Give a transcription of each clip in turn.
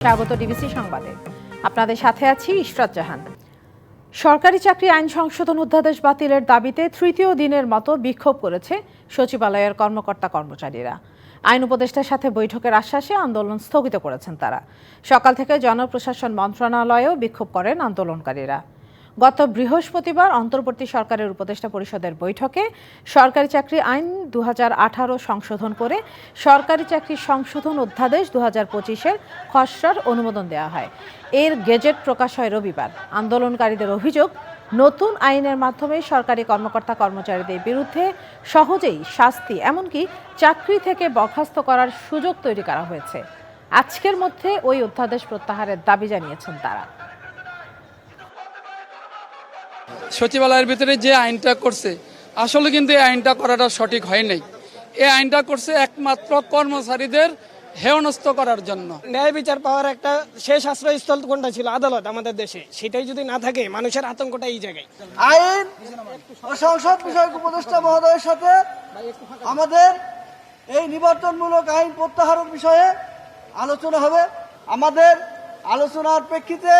স্বাগত ডিবিসি সংবাদে। আপনাদের সাথে আছি ইশরাত জাহান। সরকারি চাকরি আইন সংশোধন অধ্যাদেশ বাতিলের দাবিতে তৃতীয় দিনের মতো বিক্ষোভ করেছে সচিবালয়ের কর্মকর্তা কর্মচারীরা। আইন উপদেষ্টার সাথে বৈঠকের আশ্বাসে আন্দোলন স্থগিত করেছেন তারা। সকাল থেকে জনপ্রশাসন মন্ত্রণালয়েও বিক্ষোভ করেন আন্দোলনকারীরা। গত বৃহস্পতিবার অন্তর্বর্তী সরকারের উপদেষ্টা পরিষদের বৈঠকে সরকারি চাকরি আইন 2018 সংশোধন করে সরকারি চাকরি সংশোধন অধ্যাদেশ 2025-এর খসড়ার অনুমোদন দেওয়া হয়। এর গেজেট প্রকাশ হয় রবিবার। আন্দোলনকারীদের অভিযোগ, নতুন আইনের মাধ্যমে সরকারি কর্মকর্তা কর্মচারীদের বিরুদ্ধে সহজেই শাস্তি, এমনকি চাকরি থেকে বরখাস্ত করার সুযোগ তৈরি করা হয়েছে। আজকের মধ্যে ওই অধ্যাদেশ প্রত্যাহারের দাবি জানিয়েছেন তারা। সচিবালয়ের ভিতরে যে আইনটা করছে, আসলে কিন্তু এই আইনটা করাটা সঠিক হয় নাই। এই আইনটা করছে একমাত্র কর্মচারীদের হেয়নস্ত করার জন্য। ন্যায় বিচার পাওয়ার একটা শেষ আশ্রয়স্থল কোনটা ছিল? আদালত আমাদের দেশে। সেটাই যদি না থাকে, মানুষের আতঙ্কটা এই জায়গায়। আইন ও সংসদ বিষয়ক উপদেষ্টা মহোদয়ের সাথে আমাদের এই নিবর্তনমূলক আইন প্রত্যাহারের বিষয়ে আলোচনা হবে। আমাদের আলোচনার প্রেক্ষিতে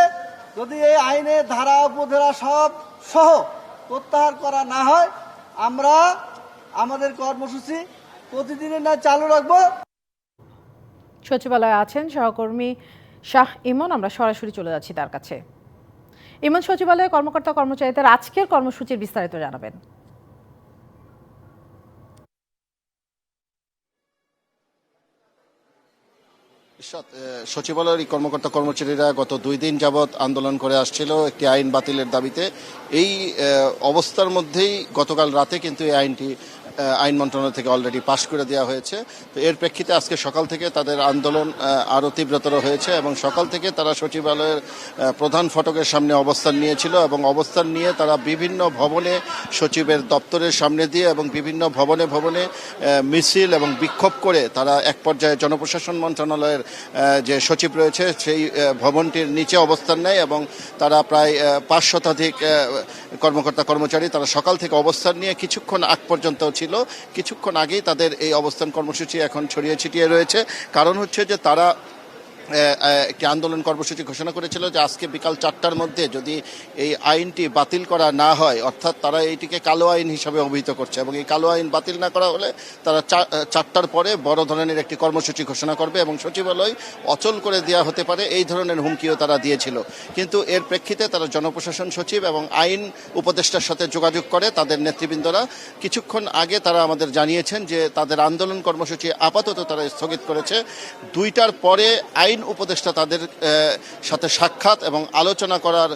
যদি এই আইনের ধারা উপধারা সব সহ প্রত্যাহার করা না হয়, আমরা আমাদের কর্মসূচি প্রতিদিনের ন্যায় চালু রাখবো। সচিবালয়ে আছেন সহকর্মী শাহ ইমন, আমরা সরাসরি চলে যাচ্ছি তার কাছে। ইমন, সচিবালয়ে কর্মকর্তা কর্মচারীদের আজকের কর্মসূচির বিস্তারিত জানাবেন। সচিবালয়ের কর্মকর্তা কর্মচারীরা গত 2 দিন যাবৎ আন্দোলন করে আসছিল একটি আইন বাতিলের দাবিতে। এই অবস্থার মধ্যেই গতকাল রাতে কিন্তু এই আইনটি আইন মন্ত্রণালয় থেকে অলরেডি পাশ করে দেওয়া হয়েছে। তো এর প্রেক্ষিতে আজকে সকাল থেকে তাদের আন্দোলন আরও তীব্রতর হয়েছে এবং সকাল থেকে তারা সচিবালয়ের প্রধান ফটকের সামনে অবস্থান নিয়েছিল এবং অবস্থান নিয়ে তারা বিভিন্ন ভবনে, সচিবের দপ্তরের সামনে দিয়ে এবং বিভিন্ন ভবনে ভবনে মিছিল এবং বিক্ষোভ করে তারা এক পর্যায়ে জনপ্রশাসন মন্ত্রণালয়ের যে সচিব রয়েছে সেই ভবনটির নিচে অবস্থান নেয় এবং তারা প্রায় 5 শতাধিক কর্মকর্তা কর্মচারী তারা সকাল থেকে অবস্থান নিয়ে কিছুক্ষণ আগ পর্যন্ত ছিল। কিছুক্ষণ আগেই তাদের এই অবস্থান কর্মসূচি এখন ছড়িয়ে ছিটিয়ে রয়েছে। কারণ হচ্ছে যে তারা একটি আন্দোলন কর্মসূচি ঘোষণা করেছিল যে আজকে বিকাল 4টার মধ্যে যদি এই আইনটি বাতিল করা না হয়, অর্থাৎ তারা এইটিকে কালো আইন হিসাবে অভিহিত করছে এবং এই কালো আইন বাতিল না করা হলে তারা 4টার পরে বড় ধরনের একটি কর্মসূচি ঘোষণা করবে এবং সচিবালয় অচল করে দেওয়া হতে পারে, এই ধরনের হুমকিও তারা দিয়েছিল। কিন্তু এর প্রেক্ষিতে তারা জনপ্রশাসন সচিব এবং আইন উপদেষ্টার সাথে যোগাযোগ করে তাদের নেতৃবৃন্দরা। কিছুক্ষণ আগে তারা আমাদের জানিয়েছেন যে তাদের আন্দোলন কর্মসূচি আপাতত তারা স্থগিত করেছে। 2টার পরে আইন উপদেষ্টা তাদের সাথে সাক্ষাৎ এবং আলোচনা করার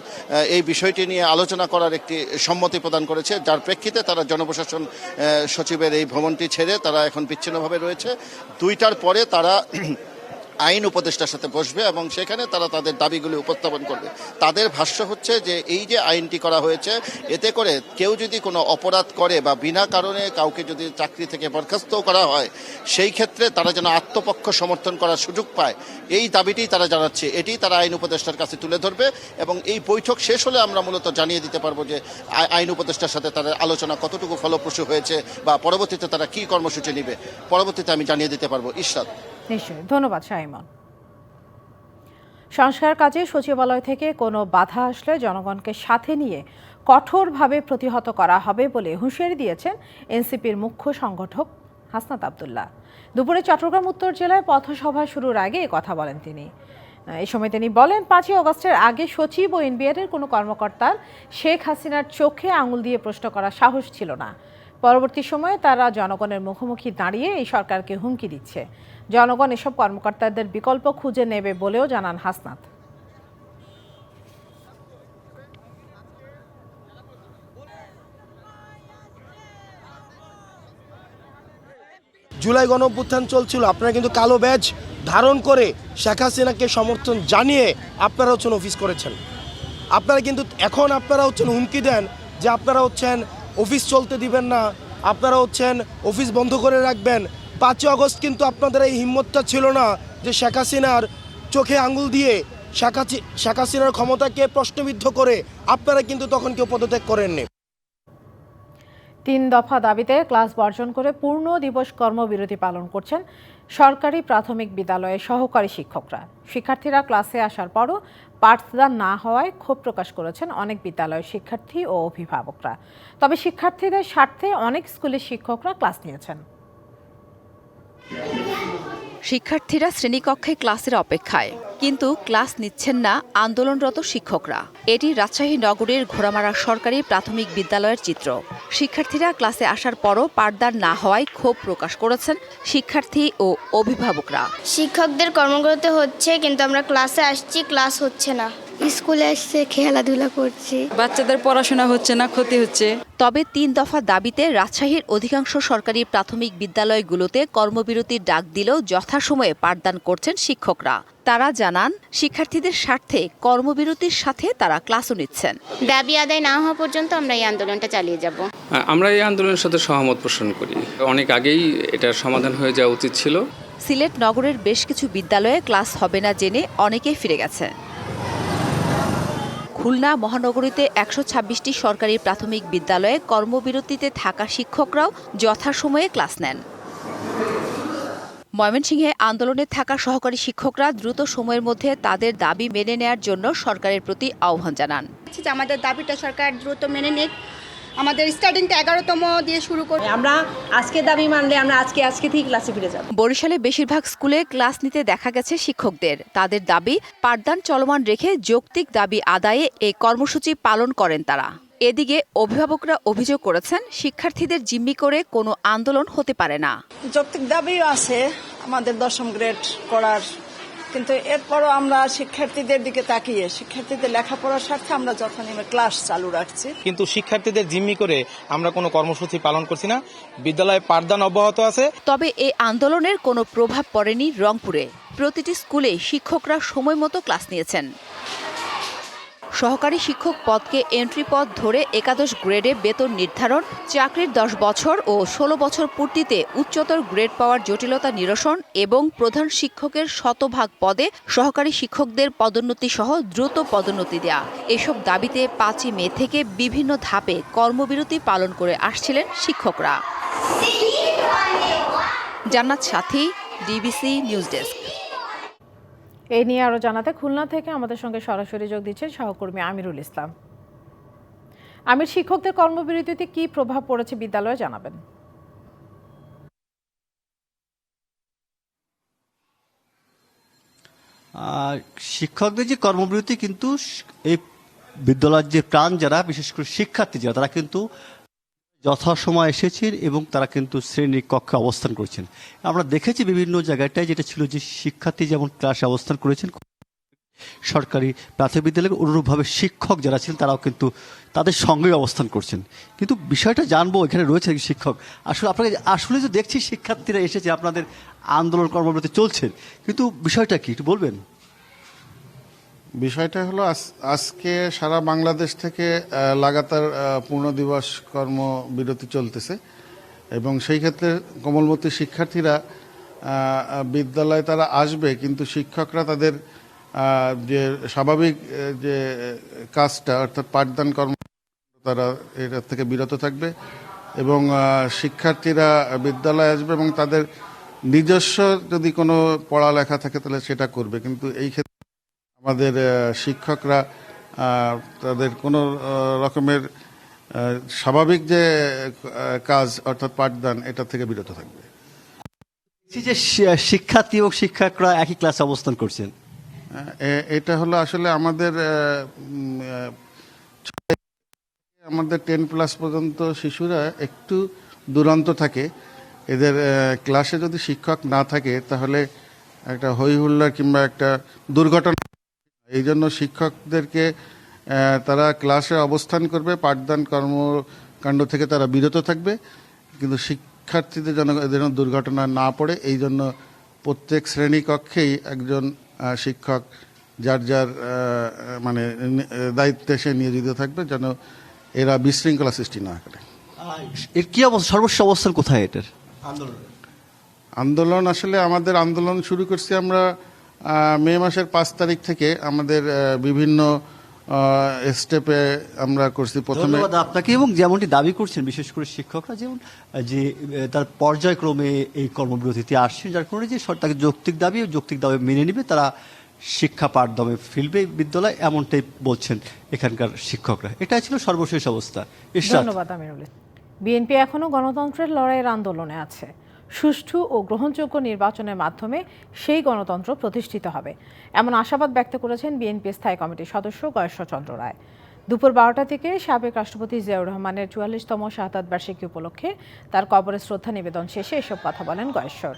এই বিষয়টি নিয়ে আলোচনা করার একটি সম্মতি প্রদান করেছে, যার প্রেক্ষিতে তারা জনপ্রশাসন সচিবের এই ভবনটি ছেড়ে তারা এখন বিচ্ছিন্নভাবে রয়েছে। 2টার পরে তারা আইন উপদেষ্টার সাথে বসবে এবং সেখানে তারা তাদের দাবিগুলি উপস্থাপন করবে। তাদের ভাষ্য হচ্ছে যে এই যে আইনটি করা হয়েছে, এতে করে কেউ যদি কোনো অপরাধ করে বা বিনা কারণে কাউকে যদি চাকরি থেকে বরখাস্ত করা হয়, সেই ক্ষেত্রে তারা যেন আত্মপক্ষ সমর্থন করার সুযোগ পায়, এই দাবিটি তারা জানাচ্ছে। এটি তারা আইন উপদেষ্টার কাছে তুলে ধরবে এবং এই বৈঠক শেষ হলে আমরা মূলত জানিয়ে দিতে পারবো যে আইন উপদেষ্টার সাথে তাদের আলোচনা কতটুকু ফলপ্রসূ হয়েছে বা পরবর্তীতে তারা কী কর্মসূচি নেবে, পরবর্তীতে আমি জানিয়ে দিতে পারবো। ইশরাত। নিশ্চয়ই, ধন্যবাদ শাইমন। সংস্কার কাজে সচিবালয় থেকে কোনো বাধা আসলে জনগণকে সাথে নিয়ে কঠোরভাবে প্রতিহত করা হবে বলে হুঁশিয়ারি দিয়েছেন এনসিপির মুখ্য সংগঠক হাসনাত আব্দুল্লাহ। দুপুরে চট্টগ্রাম উত্তর জেলায় পথসভা শুরুর আগে কথা বলেন তিনি। এই সময় তিনি বলেন, 5ই আগস্টের আগে সচিব ও এনবিআরের কোনো কর্মকর্তার শেখ হাসিনার চোখে আঙুল দিয়ে প্রশ্ন করার সাহস ছিল না। পরবর্তী সময়ে তারা জনগণের মুখোমুখি দাঁড়িয়ে এই সরকারকে হুমকি দিচ্ছে। জনগণ এসব কর্মকর্তাদের বিকল্প খুঁজে নেবে বলেও জানান হাসনাত। জুলাই গণঅভ্যুত্থান চলছিল, আপনারা কিন্তু কালো ব্যাজ ধারণ করে শেখ হাসিনাকে সমর্থন জানিয়ে আপনারা অফিস করেছেন। আপনারা কিন্তু এখন আপনারা হুমকি দেন যে আপনারা অফিস চলতে দিবেন না, আপনারা অফিস বন্ধ করে রাখবেন। 5ই আগস্ট কিন্তু আপনাদের এই হিম্মতটা ছিল না যে শেখ হাসিনার চোখে আঙুল দিয়ে শেখ হাসিনার ক্ষমতাকে প্রশ্নবিদ্ধ করে আপনারা কিন্তু তখন কেউ পদত্যাগ করেননি। 3 দফা দাবিতে ক্লাস বর্জন করে পূর্ণ দিবস কর্মবিরতি পালন করছেন সরকারি প্রাথমিক বিদ্যালয়ে সহকারী শিক্ষকরা। শিক্ষার্থীরা ক্লাসে আসার পরও পাঠদান না হওয়ায় ক্ষোভ প্রকাশ করেছেন অনেক বিদ্যালয়ের শিক্ষার্থী ও অভিভাবকরা। তবে শিক্ষার্থীদের স্বার্থে অনেক স্কুলের শিক্ষকরা ক্লাস নিয়েছেন। শিক্ষার্থীরা শ্রেণীকক্ষে ক্লাসের অপেক্ষায়, কিন্তু ক্লাস নিচ্ছেন না আন্দোলনরত শিক্ষকরা। এটি রাজশাহী নগরীর ঘোড়ামারা সরকারি প্রাথমিক বিদ্যালয়ের চিত্র। শিক্ষার্থীরা ক্লাসে আসার পরও পাঠদান না হওয়ায় ক্ষোভ প্রকাশ করেছেন শিক্ষার্থী ও অভিভাবকরা। শিক্ষকদের কর্মকর্তা হচ্ছে, কিন্তু আমরা ক্লাসে আসছি, ক্লাস হচ্ছে না। স্কুলে এসে খেলাধুলা করছি, বাচ্চাদের পড়াশোনা হচ্ছে না, ক্ষতি হচ্ছে। তবে 3 দফা দাবিতে রাজশাহীর অধিকাংশ সরকারি প্রাথমিক বিদ্যালয়গুলোতে কর্মবিরতির ডাক দিলেও যথাসময়ে পাঠদান করছেন শিক্ষকরা। তারা জানান, শিক্ষার্থীদের স্বার্থে কর্মবিরতির সাথে তারা ক্লাসও নিচ্ছেন। দাবি আদায় না হওয়া পর্যন্ত আমরা এই আন্দোলনটা চালিয়ে যাব। আমরা এই আন্দোলনের সাথে সহমত পোষণ করি। অনেক আগেই এটার সমাধান হয়ে যাওয়া উচিত ছিল। সিলেট নগরের বেশ কিছু বিদ্যালয়ে ক্লাস হবে না জেনে অনেকেই ফিরে গেছে। খুলনা মহানগরীতে 126টি সরকারি প্রাথমিক বিদ্যালয়ে কর্মবিরতিতে থাকা শিক্ষকরাও যথাসময়ে ক্লাস নেন। ময়মনসিংহে আন্দোলনে থাকা সহকারী শিক্ষকরা দ্রুত সময়ের মধ্যে তাদের দাবি মেনে নেয়ার জন্য সরকারের প্রতি আহ্বান জানান। আমাদের দাবিটা সরকার দ্রুত মেনে নিক। আমাদের স্টার্টিংটা 11তম দিয়ে শুরু করব। আমরা আজকে দাবি মানলে আমরা আজকে থেকে ক্লাসে ফিরে যাব। বরিশালে বেশিরভাগ স্কুলে ক্লাস নিতে দেখা গেছে শিক্ষকদের। তাদের দাবি পাঠদান চলমান রেখে যৌক্তিক দাবি আদায়ে এই কর্মসূচি পালন করেন তারা। এদিকে অভিভাবকরা অভিযোগ করেছেন, শিক্ষার্থীদের জিম্মি করে কোনো আন্দোলন হতে পারে না। যৌক্তিক দাবিও আছে আমাদের 10ম গ্রেড করার, কিন্তু এরপরও আমরা শিক্ষার্থীদের দিকে তাকিয়ে শিক্ষার্থীদের লেখাপড়ার স্বার্থে আমরা যথানিয়মে ক্লাস চালু রাখছি। কিন্তু শিক্ষার্থীদের জিম্মি করে আমরা কোনো কর্মসূচি পালন করছি না। বিদ্যালয়ে পাঠদান অব্যাহত আছে। তবে এই আন্দোলনের কোনো প্রভাব পড়েনি রংপুরে। প্রতিটি স্কুলে শিক্ষকরা সময় মতো ক্লাস নিয়েছেন। সহকারী শিক্ষক পদকে এন্ট্রি পদ ধরে 11 গ্রেডে বেতন নির্ধারণ, চাকরির 10 বছর ও 16 বছর পূর্তিতে উচ্চতর গ্রেড পাওয়ার জটিলতা নিরসন এবং প্রধান শিক্ষকের শতভাগ পদে সহকারী শিক্ষকদের পদোন্নতি সহ দ্রুত পদোন্নতি দেয়া, এসব দাবিতে 5ই মে থেকে বিভিন্ন ধাপে কর্মবিরতি পালন করে আসছিলেন শিক্ষকরা। জান্নাত সাথী, ডিবিসি নিউজ ডেস্ক। এই নিয়ে আরও জানাতে খুলনা থেকে আমাদের সঙ্গে সরাসরি যোগ দিচ্ছেন সহকর্মী আমিরুল ইসলাম। আমির, শিক্ষকদের কর্মবিরতিতে কি প্রভাব পড়েছে বিদ্যালয়ে জানাবেন। শিক্ষকদের যে কর্মবিরতি, কিন্তু এই বিদ্যালয়ের যে প্রাণ যারা, বিশেষ করে শিক্ষার্থী যারা, তারা কিন্তু যথাসময় এসেছেন এবং তারা কিন্তু শ্রেণী কক্ষে অবস্থান করেছেন। আমরা দেখেছি বিভিন্ন জায়গাটায় যেটা ছিল যে শিক্ষার্থী যেমন ক্লাসে অবস্থান করেছেন, সরকারি প্রাথমিক বিদ্যালয়ের অনুরূপভাবে শিক্ষক যারা ছিলেন তারাও কিন্তু তাদের সঙ্গেই অবস্থান করছেন। কিন্তু বিষয়টা জানবো, এখানে রয়েছে শিক্ষক, আসলে আপনাকে আসলে যে দেখছি শিক্ষার্থীরা এসেছে, আপনাদের আন্দোলন কর্মবিরতি চলছে, কিন্তু বিষয়টা কি একটু বলবেন? বিষয়টা হলো আজকে সারা বাংলাদেশ থেকে লাগাতার পূর্ণ দিবস কর্মবিরতি চলতেছে এবং সেই ক্ষেত্রে কোমলমতি শিক্ষার্থীরা বিদ্যালয়ে তারা আসবে, কিন্তু শিক্ষকরা তাদের যে স্বাভাবিক যে কাজটা অর্থাৎ পাঠদান কর্ম তারা এটা থেকে বিরত থাকবে এবং শিক্ষার্থীরা বিদ্যালয়ে আসবে এবং তাদের নিজস্ব যদি কোনো পড়ালেখা থাকে তাহলে সেটা করবে। কিন্তু এই ক্ষেত্রে আমাদের শিক্ষকরা তাদের কোনো রকমের স্বাভাবিক যে কাজ অর্থাৎ পাঠদান এটা থেকে বিরত থাকবে। যে শিক্ষার্থী ও শিক্ষকরা একই ক্লাসে অবস্থান করছেন, এটা হলো আসলে আমাদের 10+ পর্যন্ত শিশুরা একটু দুরন্ত থাকে। এদের ক্লাসে যদি শিক্ষক না থাকে তাহলে একটা হই হুল্লার কিংবা একটা দুর্ঘটনা। এই জন্য শিক্ষকদেরকে তারা ক্লাসে অবস্থান করবে, পাঠদান কর্মকাণ্ড থেকে তারা বিরত থাকবে, কিন্তু শিক্ষার্থীদের যেন দুর্ঘটনা না পড়ে এই জন্য প্রত্যেক শ্রেণীকক্ষেই একজন শিক্ষক যার যার মানে দায়িত্বে সে নিয়োজিত থাকবে, যেন এরা বিশৃঙ্খলা সৃষ্টি না করে। এর কি অবস্থা, সর্বস্ব অবস্থান কোথায় এটার আন্দোলন? আসলে আমাদের আন্দোলন শুরু করছি আমরা মে মাসের 5 তারিখ থেকে। আমাদের বিভিন্ন স্টেপে আমরা করছি। প্রথমে ধন্যবাদ আপনাকে। এবং যেমনটি দাবি করছেন বিশেষ করে শিক্ষকরা, যেমন যে তার পর্যায়ক্রমে এই কর্মবিরতিতে আসছেন, যার কারণে যে তাকে যৌক্তিক দাবি মেনে নিবে, তারা শিক্ষা পাঠদমে ফিরবে বিদ্যালয়, এমনটাই বলছেন এখানকার শিক্ষকরা। এটাই ছিল সর্বশেষ অবস্থা। ধন্যবাদ আমিরুল। বিএনপি এখনো গণতন্ত্রের লড়াইয়ের আন্দোলনে আছে। সুষ্ঠু ও গ্রহণযোগ্য নির্বাচনের মাধ্যমে সেই গণতন্ত্র প্রতিষ্ঠিত হবে, এমন আশাবাদ ব্যক্ত করেছেন বিএনপি স্থায়ী কমিটির সদস্য গয়েশ্বরচন্দ্র রায়। দুপুর 12টা থেকে সাবেক রাষ্ট্রপতি জিয়াউর রহমানের 44তম শাহাদাত বার্ষিকী উপলক্ষে তার কবরে শ্রদ্ধা নিবেদন শেষে এসব কথা বলেন গয়েশ্বর।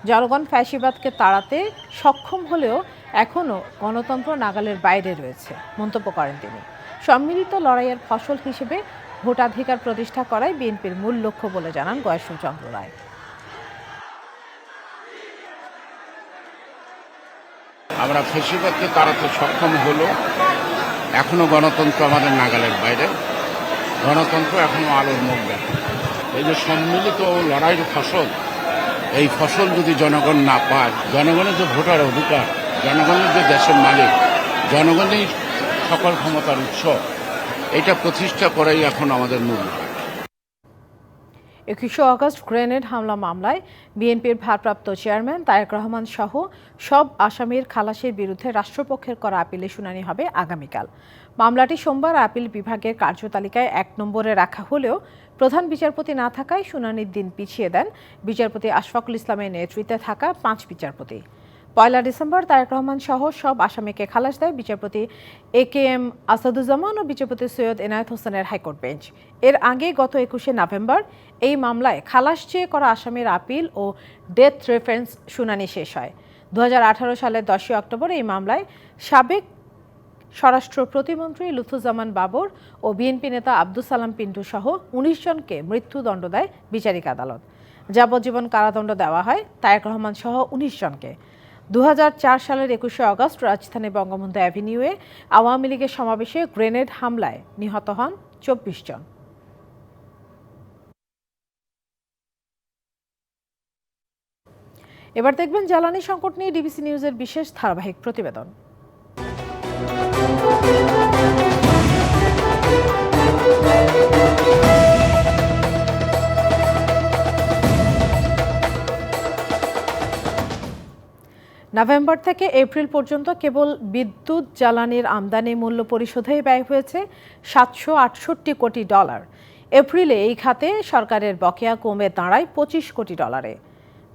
জনগণ ফ্যাসিবাদকে তাড়াতে সক্ষম হলেও এখনও গণতন্ত্র নাগালের বাইরে রয়েছে মন্তব্য করেন তিনি। সম্মিলিত লড়াইয়ের ফসল হিসেবে ভোটাধিকার প্রতিষ্ঠা করাই বিএনপির মূল লক্ষ্য বলে জানান গয়েশ্বরচন্দ্র রায়। আমরা ফ্যাসিবাদকে তাড়াতে সক্ষম হলো, এখনো গণতন্ত্র আমাদের নাগালের বাইরে, গণতন্ত্র এখনো আলোর মুখ দেখে। এই যে সম্মিলিত লড়াইয়ের ফসল, এই ফসল যদি জনগণ না পায়, জনগণের যে ভোটার অধিকার, জনগণের যে দেশের মালিক, জনগণই সকল ক্ষমতার উৎস, এটা প্রতিষ্ঠা করাই এখন আমাদের মূল। 21 আগস্ট গ্রেনেড হামলা মামলায় বিএনপির ভারপ্রাপ্ত চেয়ারম্যান তারেক রহমান সহ সব আসামির খালাসের বিরুদ্ধে রাষ্ট্রপক্ষের করা আপিলের শুনানি হবে আগামীকাল। মামলাটি সোমবার আপিল বিভাগের কার্যতালিকায় 1 নম্বরে রাখা হলেও প্রধান বিচারপতি না থাকায় শুনানির দিন পিছিয়ে দেন বিচারপতি আশফাকুল ইসলামের নেতৃত্বে থাকা 5 বিচারপতি। 1 ডিসেম্বর তারেক রহমান সহ সব আসামিকে খালাস দেয় বিচারপতি AKM আসাদুজ্জামান ও বিচারপতি সৈয়দ এনায়েত হোসেনের হাইকোর্ট বেঞ্চ। এর আগে গত 21 নভেম্বর এই মামলায় খালাস চেয়ে করা আসামির আপিল ও ডেথ রেফারেন্স শুনানি শেষ হয়। 2018 সালের 10 অক্টোবর এই মামলায় সাবেক স্বরাষ্ট্র প্রতিমন্ত্রী লুৎফুজ্জামান বাবর ও বিএনপি নেতা আব্দুস সালাম পিন্টু সহ 19 জনকে মৃত্যুদণ্ড দেয় বিচারিক আদালত। যাবজ্জীবন কারাদণ্ড দেওয়া হয় তারেক রহমান সহ 19 জনকে। 2004 সালের 21 আগস্ট রাজধানী বঙ্গবন্ধু অ্যাভিনিউয়ে আওয়ামী লীগের সমাবেশে গ্রেনেড হামলায় নিহত হন 24 জন। এবার দেখবেন জ্বালানি সংকট নিয়ে ডিবিসি নিউজের বিশেষ ধারাবাহিক প্রতিবেদন। নভেম্বর থেকে এপ্রিল পর্যন্ত কেবল বিদ্যুৎ জ্বালানির আমদানি মূল্য পরিশোধে ব্যয় হয়েছে $768 কোটি। এপ্রিলে এই খাতে সরকারের বকেয়া কমে দাঁড়ায় $25 কোটি।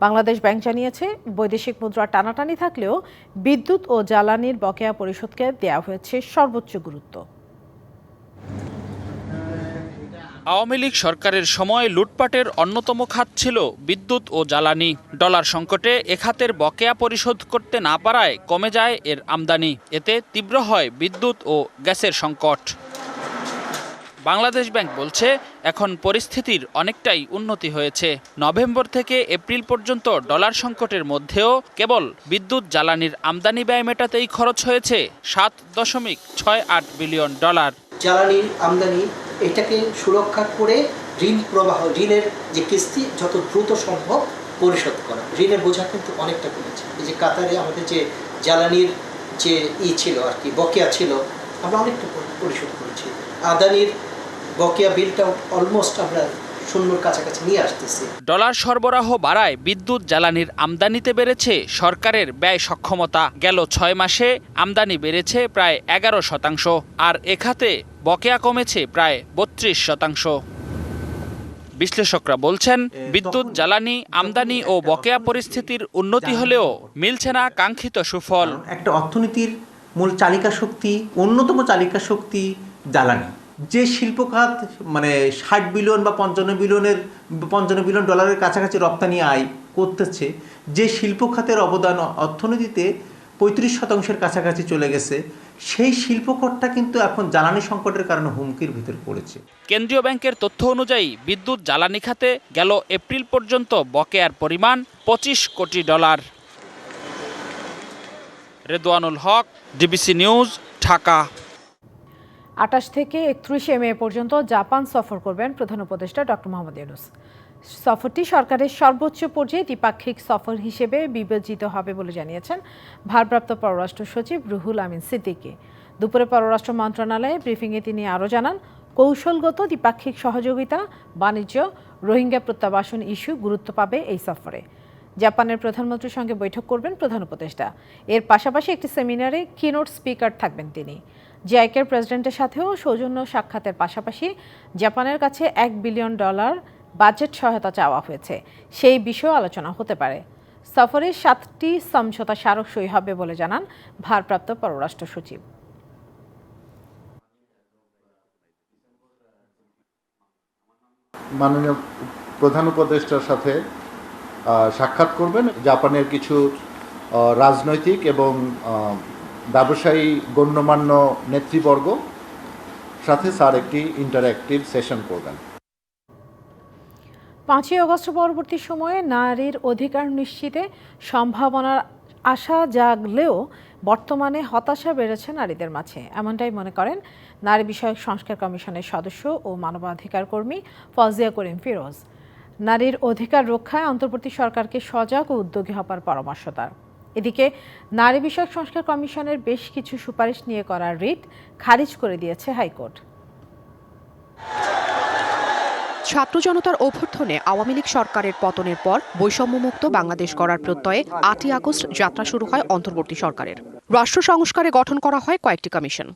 বাংলাদেশ ব্যাংক জানিয়েছে, বৈদেশিক মুদ্রা টানাটানি থাকলেও বিদ্যুৎ ও জ্বালানির বকেয়া পরিশোধকে দেওয়া হয়েছে সর্বোচ্চ গুরুত্ব। আওয়ামী লীগ সরকারের সময় লুটপাটের অন্যতম খাত ছিল বিদ্যুৎ ও জ্বালানি। ডলার সংকটে এ খাতের বকেয়া পরিশোধ করতে না পারায় কমে যায় এর আমদানি। এতে তীব্র হয় বিদ্যুৎ ও গ্যাসের সংকট। বাংলাদেশ ব্যাংক বলছে, এখন পরিস্থিতির অনেকটাই উন্নতি হয়েছে। নভেম্বর থেকে এপ্রিল পর্যন্ত ডলার সংকটের মধ্যেও কেবল বিদ্যুৎ জ্বালানির আমদানি ব্যয় মেটাতেই খরচ হয়েছে $7.68 বিলিয়ন। জ্বালানির আমদানি এটাকে সুরক্ষা করে ঋণ প্রবাহ, ঋণের যে কিস্তি যত দ্রুত সম্ভব পরিশোধ করা। ঋণের বোঝা কিন্তু অনেকটা কমেছে। এই যে কাতারে আমাদের যে জ্বালানির যে ছিল আর কি, বকেয়া ছিল, আমরা অনেকটা পরিশোধ করেছি। আদানির বকেয়া বিলটা অলমোস্ট আমরা শূন্যর কাছাকাছি নিয়ে আসতেছি। ডলার সরবরাহ বাড়ায় বিদ্যুৎ জ্বালানির আমদানিতে বেড়েছে সরকারের ব্যয় সক্ষমতা। গেল 6 মাসে আমদানি বেড়েছে প্রায় 11%, আর এ খাতে বকেয়া কমেছে প্রায় 32%। বিশ্লেষকরা বলছেন, বিদ্যুৎ জ্বালানি আমদানি ও বকেয়া পরিস্থিতির উন্নতি হলেও মিলছে না কাঙ্ক্ষিত সুফল। একটা অর্থনীতির মূল চালিকা শক্তি, অন্যতম চালিকা শক্তি জ্বালানি। যে শিল্প খাত মানে 60 বিলিয়ন বা 55 বিলিয়ন ডলারের কাছাকাছি রপ্তানি আয় করতেছে, যে শিল্প খাতের অবদান অর্থনীতিতে 35% কাছাকাছি চলে গেছে, সেই শিল্পকরটা কিন্তু এখন জ্বালানি সংকটের কারণে হুমকির ভিতর পড়েছে। কেন্দ্রীয় ব্যাংকের তথ্য অনুযায়ী বিদ্যুৎ জ্বালানি খাতে গেল এপ্রিল পর্যন্ত বকেয়ার পরিমাণ $25 কোটি। রেদওয়ানুল হক, ডিবিসি নিউজ, ঢাকা। 28 থেকে 31 মে পর্যন্ত জাপান সফর করবেন প্রধান উপদেষ্টা ডক্টর মোহাম্মদ ইউনূস। সফরটি সরকারের সর্বোচ্চ পর্যায়ে দ্বিপাক্ষিক সফর হিসেবে বিবেচিত হবে বলে জানিয়েছেন ভারপ্রাপ্ত পররাষ্ট্র সচিব রুহুল আমিন সিদ্দিকী। দুপুরে পররাষ্ট্র মন্ত্রণালয়ে ব্রিফিংয়ে তিনি আরও জানান, কৌশলগত দ্বিপাক্ষিক সহযোগিতা, বাণিজ্য, রোহিঙ্গা প্রত্যাবাসন ইস্যু গুরুত্ব পাবে এই সফরে। জাপানের প্রধানমন্ত্রীর সঙ্গে বৈঠক করবেন প্রধান উপদেষ্টা। এর পাশাপাশি একটি সেমিনারে কিনোট স্পিকার থাকবেন তিনি। জিআইকের প্রেসিডেন্টের সাথেও সৌজন্য সাক্ষাতের পাশাপাশি জাপানের কাছে $1 বিলিয়ন বাজেট সহায়তা চাওয়া হয়েছে, সেই বিষয়েও আলোচনা হতে পারে। সফরে 7টি সমঝোতা স্মারক সই হবে বলে জানান ভারপ্রাপ্ত পররাষ্ট্র সচিব। মাননীয় প্রধান উপদেষ্টার সাথে সাক্ষাৎ করবেন। জাপানের কিছু রাজনৈতিক এবং ব্যবসায়ী গণ্যমান্য নেতৃবর্গ সাথে স্যার একটি ইন্টারঅ্যাক্টিভ সেশন করবেন। 5ই আগস্ট পরবর্তী সময়ে নারীর অধিকার নিশ্চিতে সম্ভাবনার আশা জাগলেও বর্তমানে হতাশা বেড়েছে নারীদের মাঝে, এমনটাই মনে করেন নারী বিষয়ক সংস্কার কমিশনের সদস্য ও মানবাধিকার কর্মী ফজিয়া করিম ফিরোজ। নারীর অধিকার রক্ষায় অন্তর্বর্তী সরকারকে সজাগ ও উদ্যোগী হবার পরামর্শ তার। এদিকে নারী বিষয়ক সংস্কার কমিশনের বেশ কিছু সুপারিশ নিয়ে করা রিট খারিজ করে দিয়েছে হাইকোর্ট। ছাত্র জনতার অভ্যুত্থানে আওয়ামী লীগ সরকারের পতনের পর বৈষম্যমুক্ত বাংলাদেশ গড়ার প্রত্যয়ে 8ই আগস্ট যাত্রা শুরু হয় অন্তর্বর্তী সরকারের। রাষ্ট্র সংস্কারে গঠন করা হয় কয়েকটি কমিশন।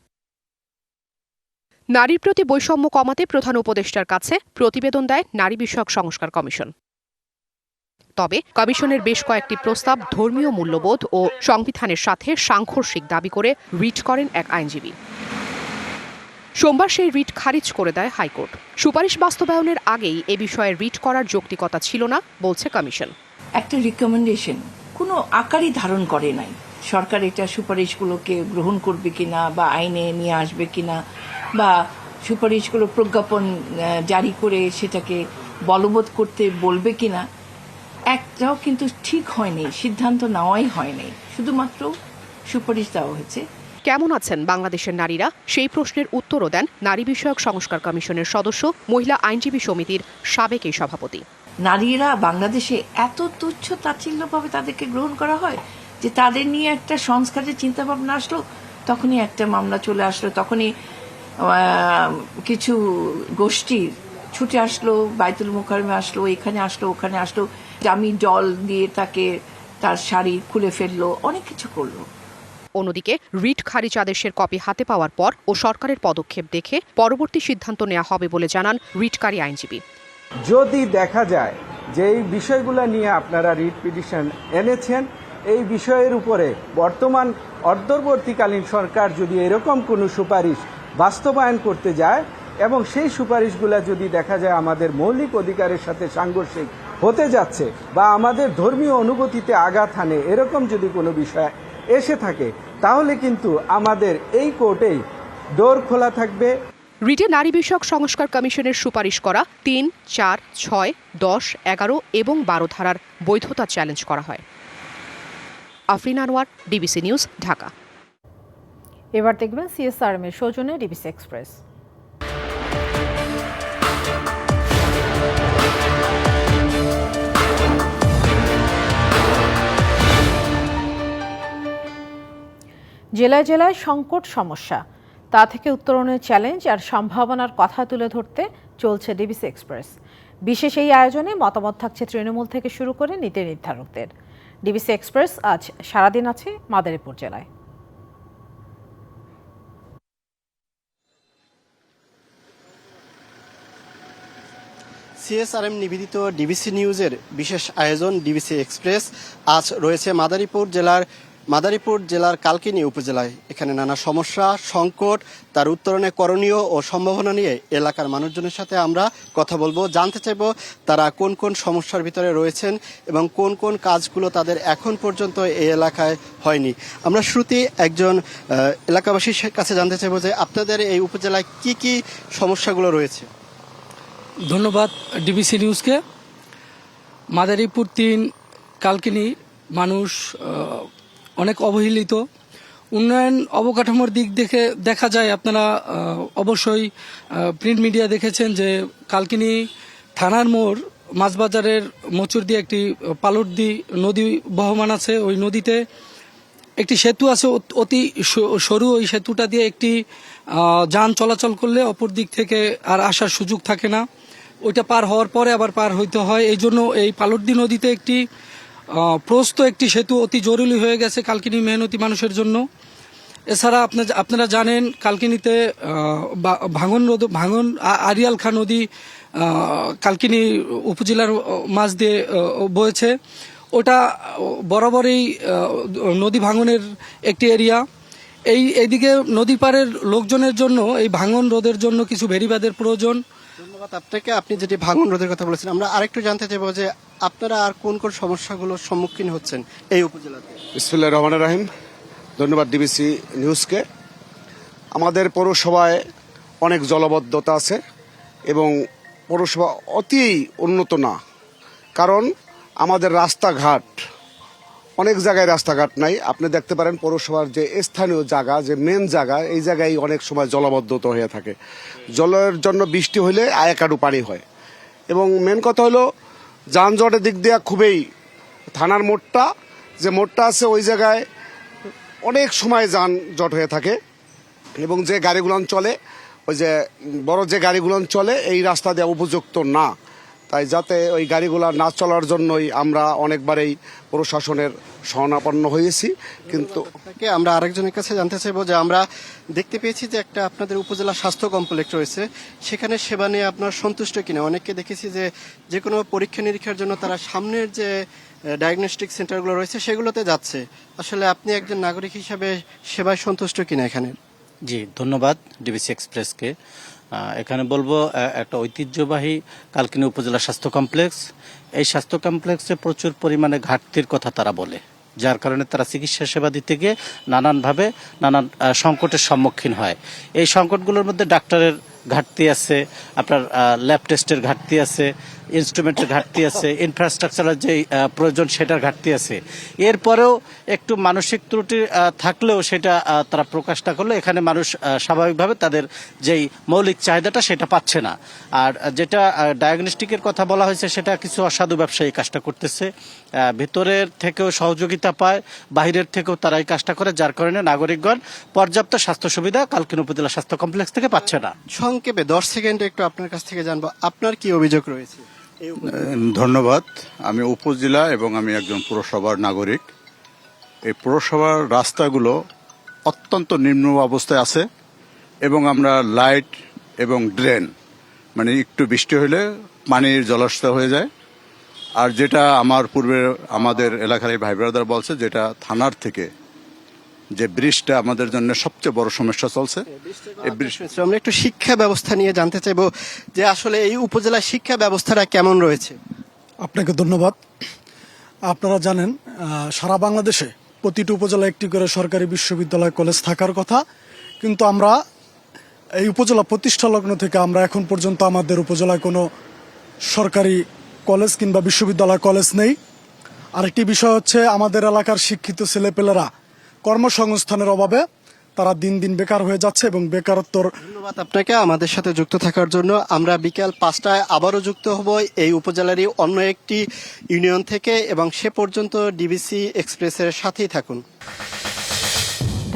নারীর প্রতি বৈষম্য কমাতে প্রধান উপদেষ্টার কাছে প্রতিবেদন দেয় নারী বিষয়ক সংস্কার কমিশন। তবে কমিশনের বেশ কয়েকটি প্রস্তাব ধর্মীয় মূল্যবোধ ও সংবিধানের সাথে সাংঘর্ষিক দাবি করে রিট করেন এক আইনজীবী। সোমবার সেই রিট খারিজ করে দেয় হাইকোর্ট। সুপারিশ বাস্তবায়নের আগেই এ বিষয়ে রিট করার যৌক্তিকতা ছিল না বলছে কমিশন। একটা রিকমেন্ডেশন কোনো আকারই ধারণ করে নাই। সরকার এটা সুপারিশগুলোকে গ্রহণ করবে কিনা বা আইনে নিয়ে আসবে কিনা বা সুপারিশগুলো প্রজ্ঞাপন জারি করে সেটাকে বলবৎ করতে বলবে কিনা, একটাও কিন্তু ঠিক হয়নি, সিদ্ধান্ত নেওয়াই হয়নি, শুধুমাত্র সুপারিশ দেওয়া হয়েছে। কেমন আছেন বাংলাদেশের নারীরা, সেই প্রশ্নের উত্তরও দেন নারী বিষয়ক সংস্কার কমিশনের সদস্য, মহিলা আইনজীবী সমিতির সাবেক এই সভাপতি। নারীরা বাংলাদেশে এত তুচ্ছ তাচ্ছিল্যভাবে তাদেরকে গ্রহণ করা হয় যে তাদের নিয়ে একটা সংস্কারের চিন্তা ভাবনা আসলো, তখনই একটা মামলা চলে আসলো, তখনই কিছু গোষ্ঠী ছুটে আসলো, বাইতুল মোকাররমে আসলো, এখানে আসলো, ওখানে আসলো, জামি জল দিয়ে তাকে তার শাড়ি খুলে ফেললো, অনেক কিছু করলো। অন্যদিকে রিট খারিজ আদেশের কপি হাতে পাওয়ার পর ও সরকারের পদক্ষেপ দেখে পরবর্তী সিদ্ধান্ত নেওয়া হবে বলে জানান রিটকারী আইনজীবী। যদি দেখা যায় যে এই বিষয়গুলো নিয়ে আপনারা রিট পিটিশন এনেছেন, এই বিষয়ের উপরে বর্তমান অন্তর্বর্তীকালীন সরকার যদি এরকম কোনো সুপারিশ বাস্তবায়ন করতে যায় এবং সেই সুপারিশগুলো যদি দেখা যায় আমাদের মৌলিক অধিকারের সাথে সাংঘর্ষিক হতে যাচ্ছে বা আমাদের ধর্মীয় অনুভূতিতে আঘাত হানে, এরকম যদি কোনো বিষয় এসে থাকে, তাহলে কিন্তু আমাদের এই কোর্টেই ডোর খোলা থাকবে। রিটে নারী বিষয়ক সংস্কার কমিশনের সুপারিশ করা 3, 4, 6, 10, 11 এবং 12 ধারার বৈধতা চ্যালেঞ্জ করা হয়। Afrin Anwar, DBC news, Dhaka. এবার দেখবেন সিএসআরএম এর সৌজন্যে ডিবিসি এক্সপ্রেস। জেলায় জেলায় সংকট সমস্যা, তা থেকে উত্তরণের চ্যালেঞ্জ আর সম্ভাবনার কথা তুলে ধরতে চলছে ডিবিসি এক্সপ্রেস। বিশেষ এই আয়োজনে মতামত থাকছে তৃণমূল থেকে শুরু করে নীতি নির্ধারকদের। ডিবিসি এক্সপ্রেস আজ সারাদিন আছে মাদারীপুর জেলায়। সিএসআরএম নিবেদিত ডিবিসি নিউজের বিশেষ আয়োজন ডিবিসি এক্সপ্রেস আজ রয়েছে মাদারীপুর জেলার কালকিনি উপজেলায়। এখানে নানা সমস্যা, সংকট, তার উত্তরণে করণীয় ও সম্ভাবনা নিয়ে এলাকার মানুষজনের সাথে আমরা কথা বলবো, জানতে চাইব তারা কোন কোন সমস্যার ভিতরে রয়েছেন এবং কোন কোন কাজগুলো তাদের এখন পর্যন্ত এই এলাকায় হয়নি। আমরা শুরুতেই একজন এলাকাবাসীর কাছে জানতে চাইব যে আপনাদের এই উপজেলায় কি কি সমস্যাগুলো রয়েছে। ধন্যবাদ ডিবিসি নিউজকে। মাদারীপুর 3 কালকিনি মানুষ অনেক অবহেলিত। উন্নয়ন অবকাঠামোর দিক দেখে দেখা যায়, আপনারা অবশ্যই প্রিন্ট মিডিয়া দেখেছেন যে কালকিনি থানার মোড় মাছবাজারের মোচর দিয়ে একটি পালুরদি নদী বহমান আছে। ওই নদীতে একটি সেতু আছে অতি সরু, ওই সেতুটা দিয়ে একটি যান চলাচল করলে অপর দিক থেকে আর আসার সুযোগ থাকে না, ওইটা পার হওয়ার পরে আবার পার হইতে হয়। এই জন্য এই পালর্দি নদীতে একটি প্রস্থ একটি সেতু অতি জরুরি হয়ে গেছে কালকিনি মেহনতি মানুষের জন্য। এছাড়া আপনারা জানেন কালকিনিতে ভাঙন আরিয়াল খাঁ নদী কালকিনি উপজেলার মাঝ দিয়ে বয়েছে, ওটা বরাবরই নদী ভাঙনের একটি এরিয়া। এইদিকে নদী পাড়ের লোকজনের জন্য এই ভাঙন রোধের জন্য কিছু বেড়িবাঁধের প্রয়োজন। ধন্যবাদ আপনাকে। আপনি যেটি ভাঙন রোধের কথা বলেছেন, আমরা আরেকটু জানতে চাইবো যে আপনারা আর কোন কোন সমস্যাগুলোর সম্মুখীন হচ্ছেন এই উপজেলাতে। বিসমিল্লাহির রহমানির রহিম। ধন্যবাদ ডিবিসি নিউজকে। আমাদের পৌরসভায় অনেক জলবদ্ধতা আছে এবং পৌরসভা অতি উন্নত না, কারণ আমাদের রাস্তাঘাট অনেক জায়গায় রাস্তাঘাট নাই। আপনি দেখতে পারেন পৌরসভার যে স্থানীয় জায়গা, যে মেন জায়গা, এই জায়গায় অনেক সময় জলবদ্ধতা হয়ে থাকে। জলের জন্য বৃষ্টি হলে আয়াকাডু পানি হয় এবং মেন কথা হলো যানজটের দিক দিয়ে খুবই, থানার মোড়টা যে মোড়টা আছে ওই জায়গায় অনেক সময় যানজট হয়ে থাকে এবং যে গাড়িগুলো চলে, ওই যে বড় যে গাড়িগুলো চলে এই রাস্তা দিয়ে উপযুক্ত না, তাই যাতে ওই গাড়িগুলো না চলার জন্যই আমরা অনেকবারই প্রশাসনের শরণাপন্ন হয়েছি। কিন্তু আমরা আরেকজনের কাছে জানতে চাইবো যে আমরা দেখতে পেয়েছি যে একটা আপনাদের উপজেলা স্বাস্থ্য কমপ্লেক্স রয়েছে, সেখানে সেবা নিয়ে আপনার সন্তুষ্ট কিনা? অনেককে দেখেছি যে কোনো পরীক্ষা নিরীক্ষার জন্য তারা সামনের যে ডায়াগনস্টিক সেন্টারগুলো রয়েছে সেগুলোতে যাচ্ছে। আসলে আপনি একজন নাগরিক হিসাবে সেবায় সন্তুষ্ট কিনা এখানে? জি, ধন্যবাদ ডিবিসি এক্সপ্রেসকে। এখানে বলবো একটা ঐতিহ্যবাহী কালকিনি উপজেলা স্বাস্থ্য কমপ্লেক্স, এই স্বাস্থ্য কমপ্লেক্সে প্রচুর পরিমাণে ঘাটতির কথা তারা বলে, যার কারণে তারা চিকিৎসা সেবা দিতে গিয়ে নানানভাবে নানান সংকটের সম্মুখীন হয়। এই সংকটগুলোর মধ্যে ডাক্তারের ঘাটতি আছে, আপনার ল্যাব টেস্টের ঘাটতি আছে, ইনস্ট্রুমেন্টের ঘাটতি আছে, ইনফ্রাস্ট্রাকচারের যে প্রয়োজন সেটার ঘাটতি আছে। এরপরেও একটু মানসিক ত্রুটি থাকলেও সেটা তারা প্রকাশ না করলে এখানে মানুষ স্বাভাবিকভাবে তাদের যেই মৌলিক চাহিদাটা সেটা পাচ্ছে না। আর যেটা ডায়াগনস্টিকের কথা বলা হয়েছে সেটা কিছু অসাধু ব্যবসায়ী কাজটা করতেছে, ভিতরের থেকেও সহযোগিতা পায়, বাহিরের থেকেও তারা এই কাজটা করে, যার কারণে নাগরিকগণ পর্যাপ্ত স্বাস্থ্য সুবিধা কালকিনি উপজেলা স্বাস্থ্য কমপ্লেক্স থেকে পাচ্ছে না। সংক্ষেপে 10 সেকেন্ডে একটু আপনার কাছ থেকে জানবো আপনার কি অভিযোগ রয়েছে? ধন্যবাদ। আমি উপজেলা এবং আমি একজন পুরসভার নাগরিক। এই পুরসভার রাস্তাগুলো অত্যন্ত নিম্ন অবস্থায় আছে এবং আমরা লাইট এবং ড্রেন, মানে একটু বৃষ্টি হলে পানির জলাশয় হয়ে যায়। আর যেটা আমার পূর্বে আমাদের এলাকার এই ভাই ব্রাদার বলছে, যেটা থানার থেকে যে ব্রিজটা আমাদের জন্য সবচেয়ে বড় সমস্যা চলছে। আমরা একটু শিক্ষা ব্যবস্থা নিয়ে জানতে চাইবো যে আসলে এই উপজেলার শিক্ষা ব্যবস্থাটা কেমন রয়েছে? আপনাকে ধন্যবাদ। আপনারা জানেন সারা বাংলাদেশে প্রতিটি উপজেলায় একটি করে সরকারি বিশ্ববিদ্যালয় কলেজ থাকার কথা, কিন্তু আমরা এই উপজেলা প্রতিষ্ঠা লগ্ন থেকে আমরা এখন পর্যন্ত আমাদের উপজেলায় কোনো সরকারি কলেজ কিংবা বিশ্ববিদ্যালয় কলেজ নেই। আরেকটি বিষয় হচ্ছে আমাদের এলাকার শিক্ষিত ছেলেপেলেরা কর্মসংস্থানের অভাবে তারা দিন দিন বেকার হয়ে যাচ্ছে এবং বেকারত্বর। ধন্যবাদ আপনাকে আমাদের সাথে যুক্ত থাকার জন্য। আমরা বিকেল 5টায় আবারও যুক্ত হব এই উপজেলারই অন্য একটি ইউনিয়ন থেকে, এবং সে পর্যন্ত ডিবিসি এক্সপ্রেসের সাথেই থাকুন।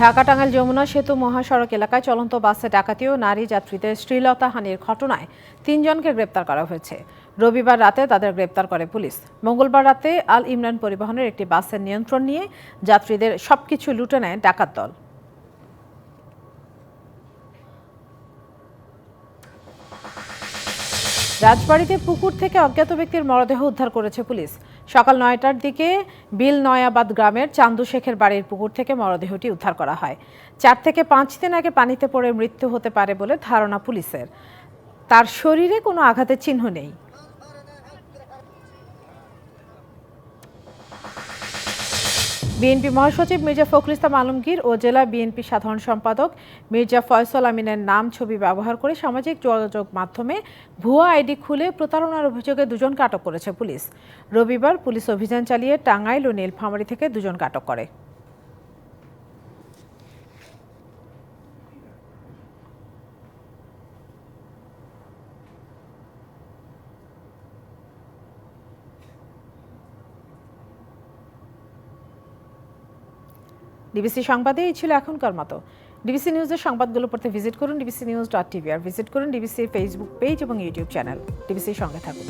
ঢাকা টাঙ্গাইল যমুনা সেতু মহাসড়ক এলাকায় চলন্ত বাসে ডাকাতি ও নারী যাত্রীদের শ্লীলতাহানির ঘটনায় 3 জনকে গ্রেপ্তার করা হয়েছে। রবিবার রাতে তাদের গ্রেপ্তার করে পুলিশ। মঙ্গলবার রাতে আল ইমরান পরিবহনের একটি বাসের নিয়ন্ত্রণ নিয়ে যাত্রীদের সবকিছু লুটে নেয় ডাকাত দল। রাজবাড়ীতে পুকুর থেকে অজ্ঞাত ব্যক্তির মরদেহ উদ্ধার করেছে পুলিশ। সকাল 9টার দিকে বিল নয়াবাদ গ্রামের চান্দু শেখের বাড়ির পুকুর থেকে মরদেহটি উদ্ধার করা হয়। 4 থেকে 5 দিন আগে পানিতে পড়ে মৃত্যু হতে পারে বলে ধারণা পুলিশের। তার শরীরে কোনো আঘাতের চিহ্ন নেই। বিএনপি মহাসচিব মির্জা ফখরুল ইসলাম আলমগীর ও জেলা বিএনপি সাধারণ সম্পাদক মির্জা ফয়সাল আমিনের নাম ছবি ব্যবহার করে সামাজিক যোগাযোগ মাধ্যমে ভুয়া আইডি খুলে প্রতারণার অভিযোগে 2 জনকে আটক করেছে পুলিশ। রবিবার পুলিশ অভিযান চালিয়ে টাঙ্গাইল ও নীলফামারী থেকে 2 জনকে আটক করে। ডিবিসি সংবাদে এই ছিল এখনকার মতো। ডিবিসি নিউজের সংবাদগুলো পড়তে ভিজিট করুন dbcnews.tv আর ভিজিট করুন ডিবিসির ফেসবুক পেজ এবং ইউটিউব চ্যানেল। ডিবিসির সঙ্গে থাকুন।